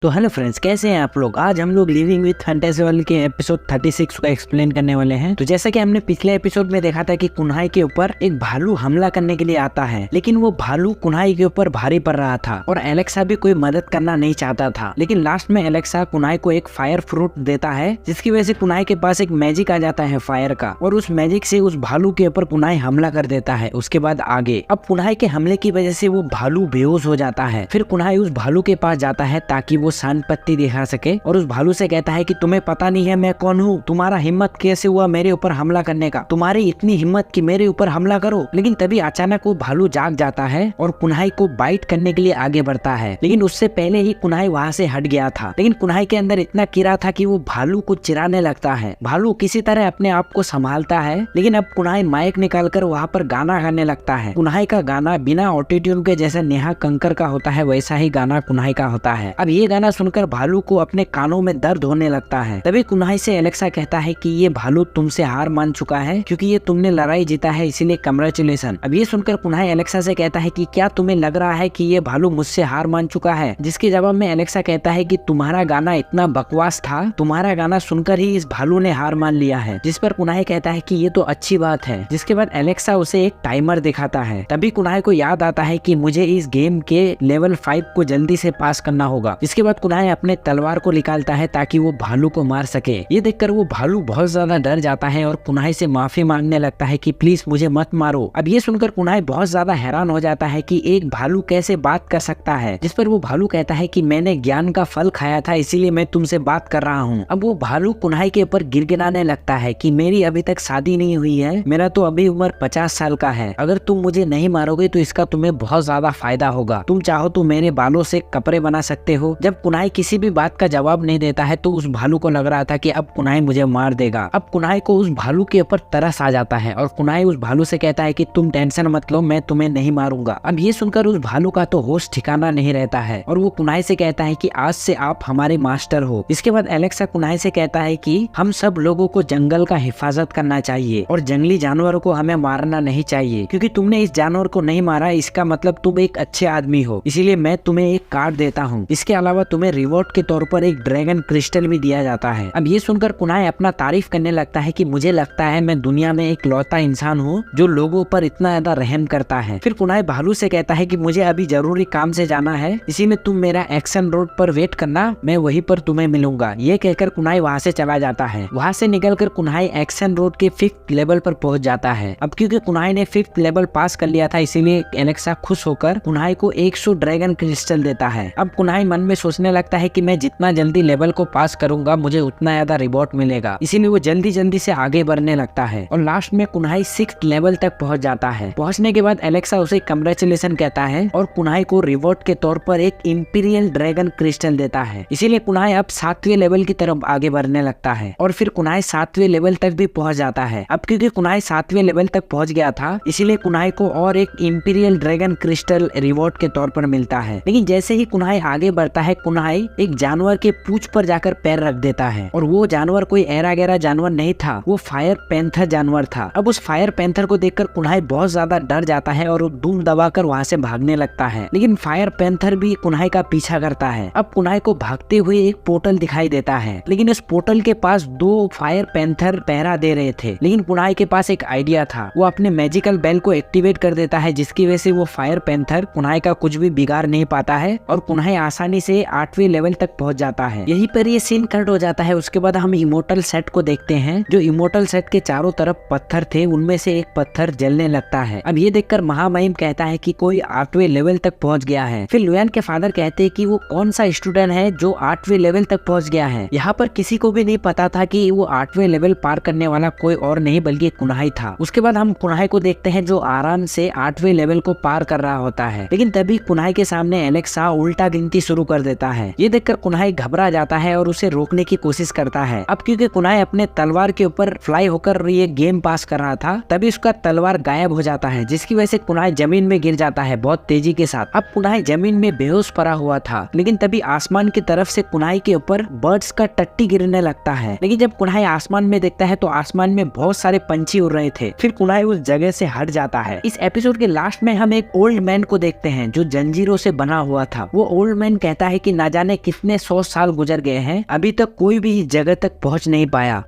तो hello friends, कैसे हैं आप लोग। आज हम लोग लिविंग विथ फैंटेसी वर्ल्ड के एपिसोड 36 को एक्सप्लेन करने वाले हैं। तो जैसा कि हमने पिछले एपिसोड में देखा था कि कुन्हाई के ऊपर एक भालू हमला करने के लिए आता है, लेकिन वो भालू कुन्हाई के ऊपर भारी पड़ रहा था और एलेक्सा भी कोई मदद करना नहीं चाहता था। लेकिन लास्ट में एलेक्सा कुन्हाई को एक फायर फ्रूट देता है, जिसकी वजह से कुन्हाई के पास एक मैजिक आ जाता है फायर का, और उस मैजिक से उस भालू के ऊपर कुन्हाई हमला कर देता है। उसके बाद आगे अब कुन्हाई के हमले की वजह से वो भालू बेहोश हो जाता है। फिर कुन्हाई उस भालू के पास जाता है ताकि वो शान पत्ती दिखा सके और उस भालू से कहता है कि तुम्हें पता नहीं है मैं कौन हूँ, तुम्हारा हिम्मत कैसे हुआ मेरे ऊपर हमला करने का, तुम्हारी इतनी हिम्मत कि मेरे ऊपर हमला करो। लेकिन तभी अचानक वो भालू जाग जाता है और कुन्हाई को बाइट करने के लिए आगे बढ़ता है, लेकिन उससे पहले ही कुन्हाई वहाँ से हट गया था। लेकिन कुन्हाई के अंदर इतना कीड़ा था कि वो भालू को चिराने लगता है। भालू किसी तरह अपने आप को संभालता है, लेकिन अब कुन्हाई माइक निकालकर वहाँ पर गाना गाने लगता है। कुन्हाई का गाना बिना ऑटोट्यून के जैसा नेहा कंकर का होता है वैसा ही गाना कुन्हाई का होता है। अब ये गाना सुनकर भालू को अपने कानों में दर्द होने लगता है। तभी कुन्हाई से एलेक्सा कहता है कि ये भालू तुमसे हार मान चुका है क्योंकि ये तुमने लड़ाई जीता है, इसीलिए कांग्रेचुलेशन। अब ये सुनकर कुन्हाई एलेक्सा से कहता है कि क्या तुम्हें लग रहा है कि ये भालू मुझसे हार मान चुका है, जिसके जवाब में एलेक्सा कहता है कि तुम्हारा गाना इतना बकवास था, तुम्हारा गाना सुनकर ही इस भालू ने हार मान लिया है। जिस पर कुन्हाई कहता है कि ये तो अच्छी बात है। जिसके बाद एलेक्सा उसे एक टाइमर दिखाता है। तभी कुन्हाई को याद आता है कि मुझे इस गेम के लेवल 5 को जल्दी से पास करना होगा। इसके बाद कुन्हाई अपने तलवार को निकालता है ताकि वो भालू को मार सके। ये देखकर वो भालू बहुत ज्यादा डर जाता है और कुन्हाई से माफी मांगने लगता है कि प्लीज मुझे मत मारो। अब ये सुनकर कुन्हाई बहुत ज्यादा हैरान हो जाता है कि एक भालू कैसे बात कर सकता है। जिस पर वो भालू कहता है कि मैंने ज्ञान का फल खाया था, इसीलिए मैं तुमसे बात कर रहा हूँ। अब वो भालू कुन्हाई के ऊपर गिड़गिड़ाने लगता है कि मेरी अभी तक शादी नहीं हुई है, मेरा तो अभी उम्र 50 साल का है, अगर तुम मुझे नहीं मारोगे तो इसका तुम्हें बहुत ज्यादा फायदा होगा, तुम चाहो तो मेरे बालों से कपड़े बना सकते हो। जब कुन्हाई किसी भी बात का जवाब नहीं देता है तो उस भालू को लग रहा था कि अब कुन्हाई मुझे मार देगा। अब कुन्हाई को उस भालू के ऊपर तरस आ जाता है और कुन्हाई उस भालू से कहता है कि तुम टेंशन मत लो, मैं तुम्हें नहीं मारूंगा। अब ये सुनकर उस भालू का तो होश ठिकाना नहीं रहता है और वो कुन्हाई से कहता है कि आज से आप हमारे मास्टर हो। इसके बाद एलेक्सा कुन्हाई से कहता है कि हम सब लोगों को जंगल का हिफाजत करना चाहिए और जंगली जानवरों को हमें मारना नहीं चाहिए, क्योंकि तुमने इस जानवर को नहीं मारा इसका मतलब तुम एक अच्छे आदमी हो, इसीलिए मैं तुम्हें एक कार्ड देता हूँ। इसके अलावा तुम्हें रिवॉर्ड के तौर पर एक ड्रैगन क्रिस्टल भी दिया जाता है। अब ये सुनकर कुन्हाई अपना तारीफ करने लगता है कि मुझे लगता है मैं दुनिया में एक लौता इंसान हूँ जो लोगों पर इतना ज्यादा रहम करता है। फिर कुन्हाई भालू से कहता है कि मुझे अभी जरूरी काम से जाना है, इसीलिए तुम मेरा एक्शन रोड पर वेट करना, मैं वहीं पर तुम्हें मिलूंगा। ये कहकर कुन्हाई वहाँ से चला जाता है। वहाँ से निकलकर कुन्हाई एक्शन रोड के 5th लेवल पर पहुंच जाता है। अब क्योंकि कुन्हाई ने 5th लेवल पास कर लिया था, इसीलिए एलेक्सा खुश होकर कुन्हाई को 100 ड्रैगन क्रिस्टल देता है। अब कुन्हाई मन में सोचने लगता है कि मैं जितना जल्दी लेवल को पास करूंगा मुझे उतना ज्यादा रिवॉर्ड मिलेगा, इसीलिए वो जल्दी जल्दी से आगे बढ़ने लगता है और लास्ट में कुन्हाई 6th लेवल तक पहुंच जाता है। पहुंचने के बाद एलेक्सा उसे कांग्रेचुलेशन कहता है और कुन्हाई को रिवॉर्ड के तौर पर एक इंपीरियल ड्रैगन क्रिस्टल देता है। इसीलिए कुन्हाई अब 7वें लेवल की तरफ आगे बढ़ने लगता है और फिर कुन्हाई 7वें लेवल तक भी पहुंच जाता है। अब क्योंकि कुन्हाई 7वें लेवल तक पहुंच गया था, इसीलिए कुन्हाई को और एक इंपीरियल ड्रैगन क्रिस्टल रिवॉर्ड के तौर पर मिलता है। लेकिन जैसे ही कुन्हाई आगे बढ़ता है, कुन्हाई एक जानवर के पूंछ पर जाकर पैर रख देता है और वो जानवर कोई ऐरा गैरा जानवर नहीं था, वो फायर पैंथर जानवर था। अब उस फायर पैंथर को देखकर कुन्हाई बहुत ज्यादा डर जाता है और वो दुम दबाकर वहाँ से भागने लगता है, लेकिन फायर पैंथर भी कुन्हाई का पीछा करता है। अब कुन्हाई को भागते हुए एक पोर्टल दिखाई देता है, लेकिन इस पोर्टल के पास 2 फायर पैंथर पहरा दे रहे थे। लेकिन कुन्हाई के पास एक आइडिया था, वो अपने मैजिकल बेल को एक्टिवेट कर देता है, जिसकी वजह से वो फायर पैंथर कुन्हाई का कुछ भी बिगाड़ नहीं पाता है और कुन्हाई आसानी से 8वें लेवल तक पहुंच जाता है। यहीं पर ये सीन कट हो जाता है। उसके बाद हम इमोर्टल सेट को देखते हैं। जो इमोर्टल सेट के चारों तरफ पत्थर थे, उनमें से एक पत्थर जलने लगता है। अब ये देखकर महामहिम कहता है कि कोई 8वें लेवल तक पहुंच गया है। फिर लुयान के फादर कहते हैं कि वो कौन सा स्टूडेंट है जो 8वें लेवल तक पहुंच गया है। यहाँ पर किसी को भी नहीं पता था कि वो 8वें लेवल पार करने वाला कोई और नहीं बल्कि कुन्हाई था। उसके बाद हम कुन्हाई को देखते हैं जो आराम से 8वें लेवल को पार कर रहा होता है, लेकिन तभी कुन्हाई के सामने एलेक्सा उल्टा गिनती शुरू कर देता है। ये देखकर कुन्हाई घबरा जाता है और उसे रोकने की कोशिश करता है। अब क्योंकि कुन्हाई अपने तलवार के ऊपर फ्लाई होकर ये गेम पास कर रहा था, तभी उसका तलवार गायब हो जाता है, जिसकी वजह से कुन्हाई जमीन में गिर जाता है बहुत तेजी के साथ। अब कुन्हाई जमीन में बेहोश पड़ा हुआ था, लेकिन तभी आसमान की तरफ से कुन्हाई के ऊपर बर्ड्स का टट्टी गिरने लगता है। लेकिन जब कुन्हाई आसमान में देखता है तो आसमान में बहुत सारे पंछी उड़ रहे थे। फिर कुन्हाई उस जगह से हट जाता है। इस एपिसोड के लास्ट में हम एक ओल्ड मैन को देखते हैं जो जंजीरों से बना हुआ था। वो ओल्ड मैन कहता है कि ना जाने कितने 100 साल गुजर गए हैं, अभी तक कोई भी इस जगह तक पहुंच नहीं पाया।